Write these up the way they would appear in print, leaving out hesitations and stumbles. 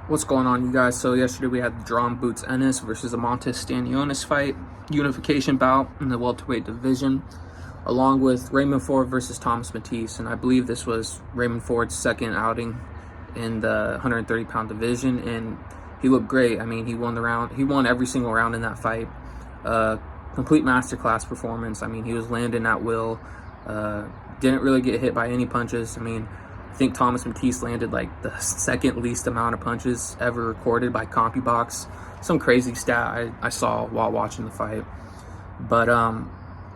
What's going on, you guys? So yesterday we had the drawn boots Ennis versus the Mattice Stanionis fight, unification bout in the welterweight division, along with Raymond versus Thomas Mattice. And I believe this was Raymond Ford's second outing in the 130-pound division, and he looked great. I mean, he won the round. He won every single round in that fight. Complete masterclass performance. I mean, he was landing at will. Didn't really get hit by any punches. I mean, I think Thomas Mattice landed like the second least amount of punches ever recorded by CompuBox. Some crazy stat I saw while watching the fight. But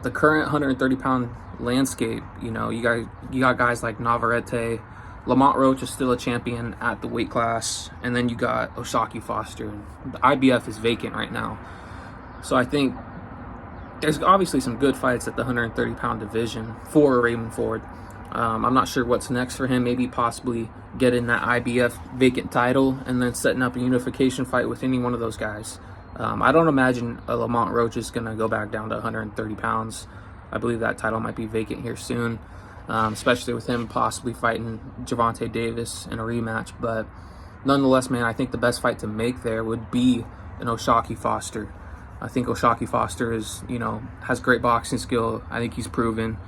the current 130-pound landscape, you got guys like Navarrete. Lamont Roach is still a champion at the weight class, and then you got O'Shaquie Foster. The IBF is vacant right now, so I think there's obviously some good fights at the 130-pound division for Raymond Ford. I'm not sure what's next for him. Maybe possibly getting that IBF vacant title and then setting up a unification fight with any one of those guys. I don't imagine Lamont Roach is going to go back down to 130 pounds. I believe that title might be vacant here soon, especially with him possibly fighting Gervonta Davis in a rematch. But nonetheless, man, I think the best fight to make there would be an O'Shaquie Foster. I think O'Shaquie Foster has great boxing skill. I think he's proven.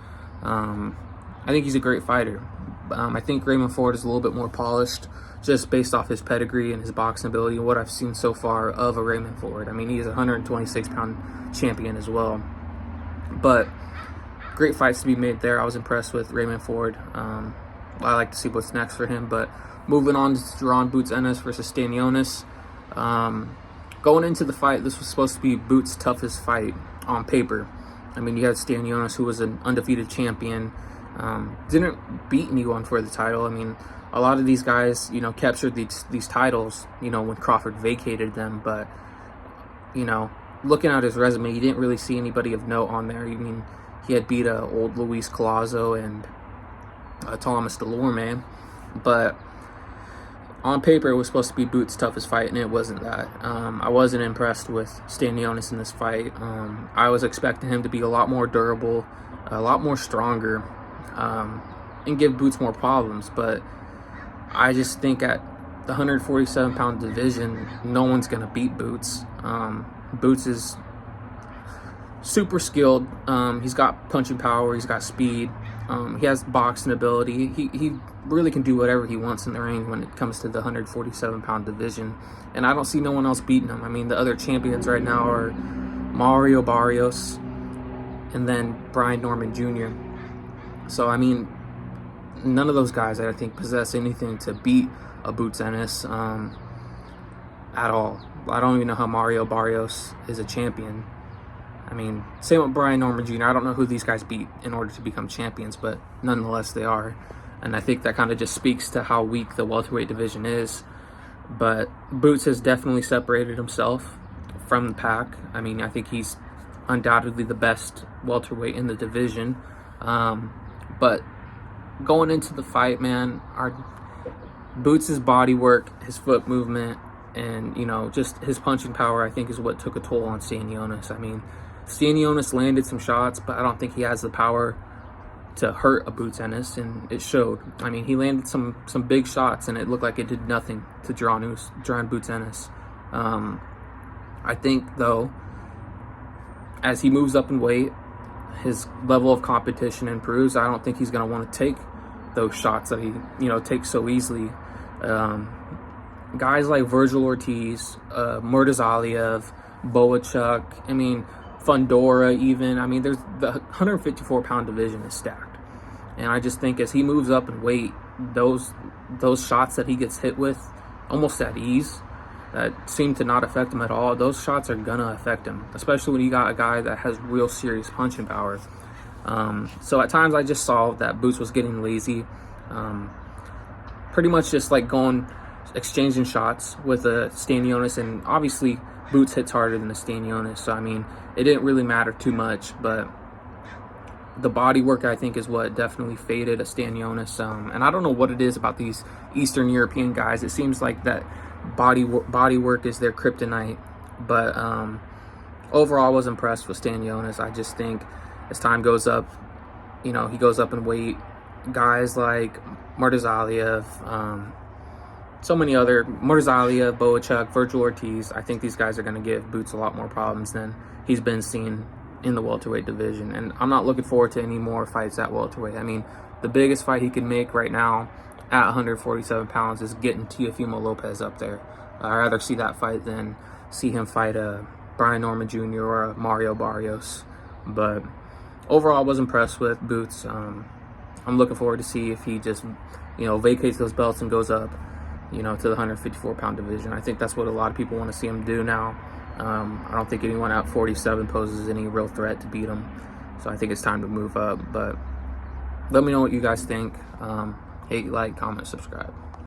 I think he's a great fighter. I think Raymond Ford is a little bit more polished just based off his pedigree and his boxing ability and what I've seen so far of a Raymond Ford. I mean, he's a 126-pound champion as well. But great fights to be made there. I was impressed with Raymond Ford. I like to see what's next for him. But moving on to Jaron Boots Ennis versus Stanionis. Going into the fight, this was supposed to be Boots' toughest fight on paper. I mean, you had Stanionis, who was an undefeated champion. Didn't beat anyone for the title. I mean, a lot of these guys, captured these titles, when Crawford vacated them. But, looking at his resume, you didn't really see anybody of note on there. I mean, he had beat old Luis Collazo and Thomas Delorme. But on paper, it was supposed to be Boots' toughest fight, and it wasn't that. I wasn't impressed with Stanionis in this fight. I was expecting him to be a lot more durable, a lot more stronger, and give Boots more problems. But I just think at the 147-pound division, no one's going to beat Boots. Boots is super skilled. He's got punching power. He's got speed. He has boxing ability. He really can do whatever he wants in the ring when it comes to the 147-pound division. And I don't see no one else beating him. I mean, the other champions right now are Mario Barrios and then Brian Norman Jr. So, I mean, none of those guys, I think, possess anything to beat a Boots Ennis at all. I don't even know how Mario Barrios is a champion. I mean, same with Brian Norman Jr. I don't know who these guys beat in order to become champions, but nonetheless, they are. And I think that kind of just speaks to how weak the welterweight division is. But Boots has definitely separated himself from the pack. I mean, I think he's undoubtedly the best welterweight in the division. But going into the fight, man, Boots' body work, his foot movement, and, just his punching power, I think, is what took a toll on Stanionis. I mean, Stanionis landed some shots, but I don't think he has the power to hurt a Boots Ennis, and it showed. I mean, he landed some big shots, and it looked like it did nothing to Jaron Boots Ennis. I think, though, as he moves up in weight, his level of competition improves. I don't think he's going to want to take those shots that he, takes so easily. Guys like Virgil Ortiz, Murtazaliev, Boachuk, I mean, Fundora even. I mean, there's the 154-pound division is stacked. And I just think as he moves up in weight, those shots that he gets hit with almost at ease, that seem to not affect him at all, those shots are going to affect him, especially when you got a guy that has real serious punching power. So at times I just saw that Boots was getting lazy. Pretty much just like exchanging shots with a Stanionis, and obviously Boots hits harder than the Stanionis, so I mean, it didn't really matter too much. But the body work, I think, is what definitely faded a Stanionis. And I don't know what it is about these Eastern European guys. It seems like that body work is their kryptonite. But overall, I was impressed with Stanionis. I just think as time goes up, he goes up in weight. Guys like Murtazaliev, so many other, Morzalia, Boachuk, Virgil Ortiz. I think these guys are going to give Boots a lot more problems than he's been seen in the welterweight division. And I'm not looking forward to any more fights at welterweight. I mean, the biggest fight he can make right now at 147 pounds is getting Teofimo Lopez up there. I'd rather see that fight than see him fight Brian Norman Jr. or Mario Barrios. But overall, I was impressed with Boots. I'm looking forward to see if he just, vacates those belts and goes up, to the 154-pound division. I think that's what a lot of people want to see him do now. I don't think anyone at 47 poses any real threat to beat him. So I think it's time to move up. But let me know what you guys think. Hate, like, comment, subscribe.